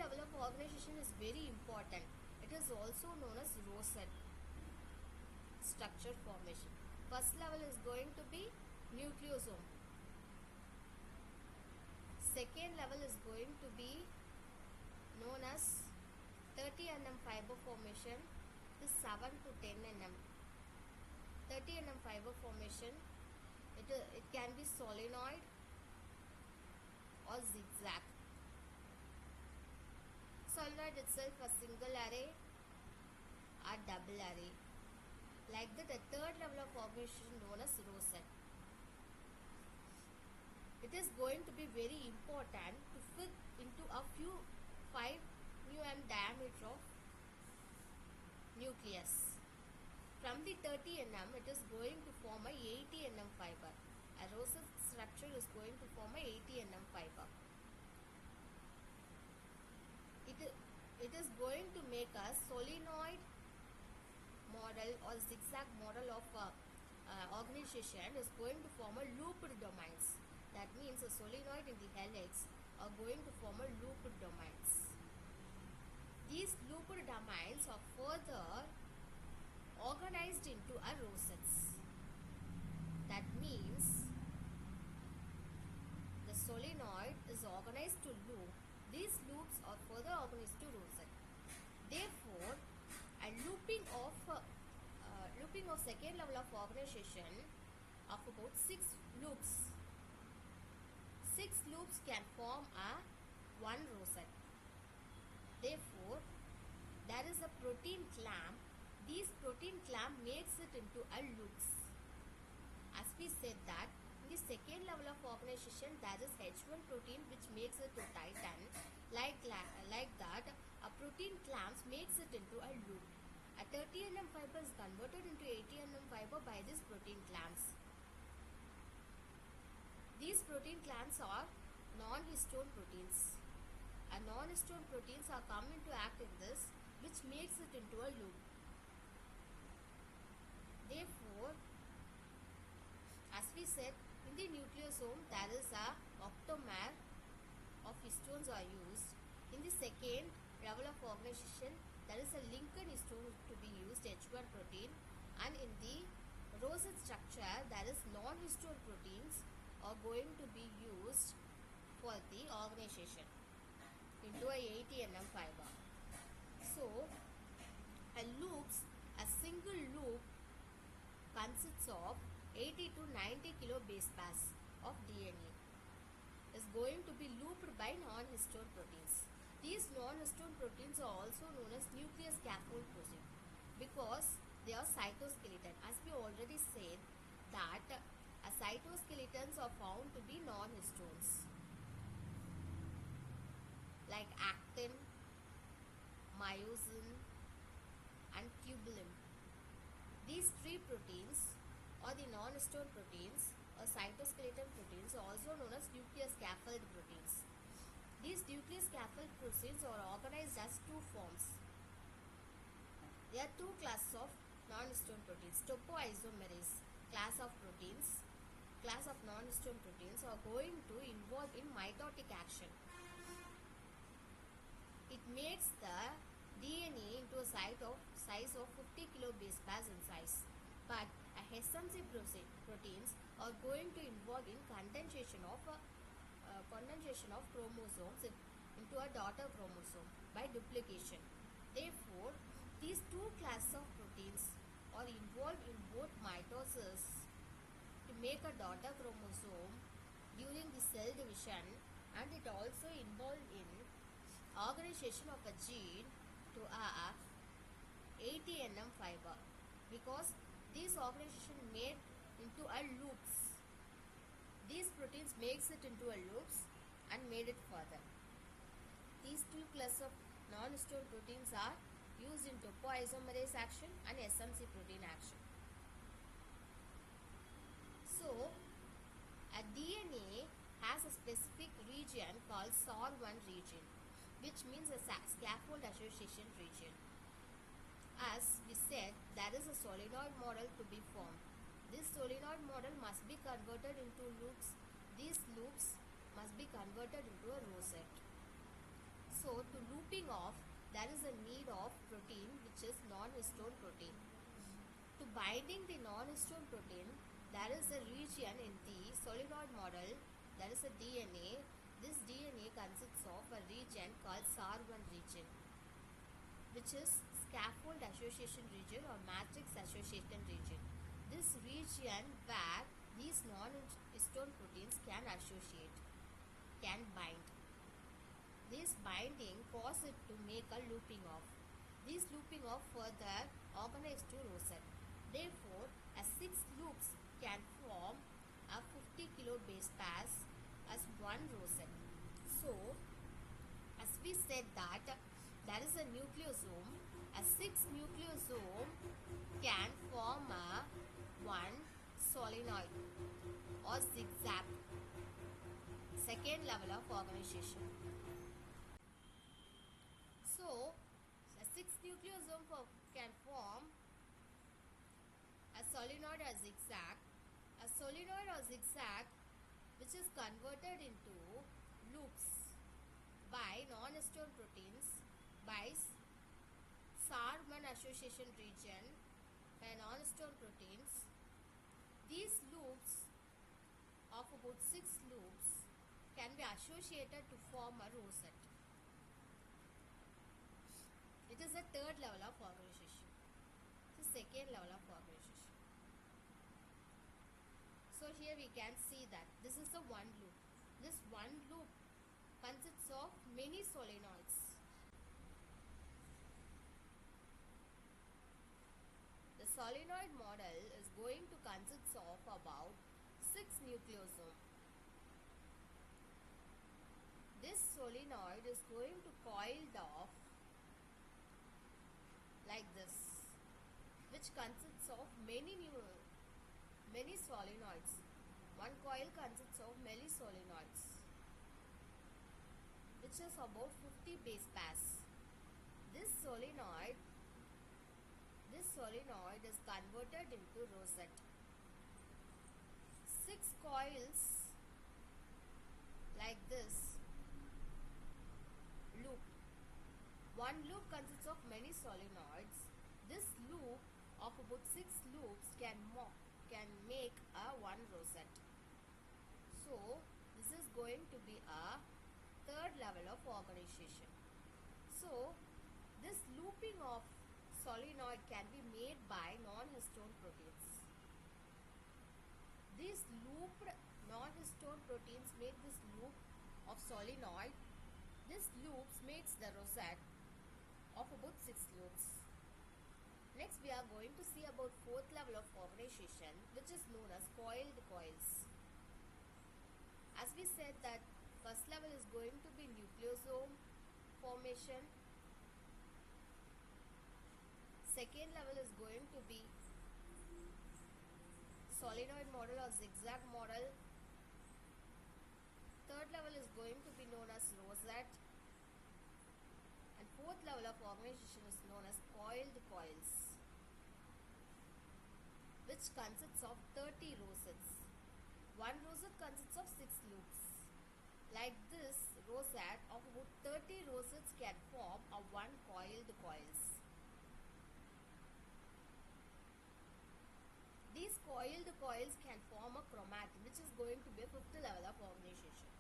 level of organization is very important. It is also known as rosette structure formation. First level is going to be nucleosome. Second level is going to be known as 30 nm fiber formation. This 7 to 10 nm. 30 nm fiber formation, it can be solenoid or zigzag. Solenoid itself a single array or double array. Like that, the third level of organization known as rosette. It is going to be very important to fit into a few 5 μm diameter of nucleus. From the 30 nm, it is going to form a 80 nm fiber. A rosette structure is going to form a 80 nm fiber. It is going to make a solenoid model or zigzag model of organization is going to form a looped domains. That means a solenoid in the helix are going to form a looped domains. These looped domains are further organized into a rosettes. That means the solenoid is organized to loop. These loops are further organized to rosette. Therefore, a looping of second level of organization of about 6 loops. 6 loops can form a one rosette. Therefore, there is a protein clamp. This protein clamp makes it into a loops. As we said that in the second level of organization there is H1 protein which makes it to titan. Like that, a protein clamps makes it into a loop. A 30 nm fiber is converted into 80 nm fiber by these protein clamps. These protein clamps are non-histone proteins. A non-histone proteins are come into act in this, which makes it into a loop. Therefore, as we said, in the nucleosome there is a octamer of histones are used. In the second level of organization, there is a Lincoln histone to be used, H1 protein, and in the rosette structure, there is non-histone proteins are going to be used for the organization into a 80 nm fiber. So, a single loop consists of 80 to 90 kilo base pairs of DNA. Is going to be looped by non-histone proteins. These non-histone proteins are also known as nuclear scaffold protein because they are cytoskeleton. As we already said that cytoskeletons are found to be non-histones like actin, myosin and tubulin. These 3 proteins or the non-histone proteins or cytoskeleton proteins are also known as nuclear scaffold proteins. These nuclear scaffold proteins are organized as 2 forms. There are 2 classes of non-histone proteins. Topoisomerase class of proteins, class of non-histone proteins are going to involve in mitotic action. It makes the DNA into a size of 50 kilo base pairs in size. But SMC proteins are going to involve in condensation of chromosomes into a daughter chromosome by duplication. Therefore, these 2 classes of proteins are involved in both mitosis to make a daughter chromosome during the cell division, and it also involved in organization of a gene to a 80 nm fiber because these organization made into a loops. These proteins makes it into a loops and made it further. These 2 classes of non-histone proteins are used in topoisomerase action and SMC protein action. So, a DNA has a specific region called SOR1 region, which means a scaffold association region. As we said, there is a solenoid model to be formed. This solenoid model must be converted into loops. These loops must be converted into a rosette. So, to loop looping off, there is a need of protein which is non-histone protein. To binding the non-histone protein, there is a region in the solenoid model, there is a DNA. This DNA consists of a region called SAR1 region, which is scaffold association region or matrix association region. This region where these non-histone proteins can associate, can bind. This binding cause it to make a looping off. This looping off further organize to rosette. Therefore, a 6 loops can form a 50 kilo base pairs as one rosette. So, as we said that there is a nucleosome, a 6 nucleosome can form a one solenoid or zigzag, second level of organization. So, a 6 nucleosome can form a solenoid or zigzag. A solenoid or zigzag which is converted into loops by non-histone proteins by SAR1 association region by non-histone proteins. These loops of about 6 loops can be associated to form a rosette. It is a third level of organization. The second level of organization. So here we can see that this is the one loop. This one loop consists of many solenoids. The solenoid model is going to consist of about 6 nucleosomes. This solenoid is going to coiled off like this, which consists of many solenoids. One coil consists of many solenoids, which is about 50 base pairs. This solenoid is converted into rosette. 6 coils like this loop. One loop consists of many solenoids. This loop of about 6 loops can make a one rosette. So this is going to be a third level of organization. So this looping of solenoid can be made by non-histone proteins. These looped non-histone proteins make this loop of solenoid. This loops makes the rosette of about 6 loops. Next we are going to see about fourth level of organization, which is known as coiled coils. As we said that first level is going to be nucleosome formation. Second level is going to be solenoid model or zigzag model. Third level is going to be known as rosette. And fourth level of organization is known as coiled coils, which consists of 30 rosettes. One rosette consists of 6 loops. Like this rosette of about 30 rosettes can form a one coiled coils. These coiled coils can form a chromatin, which is going to be a fifth level of organization.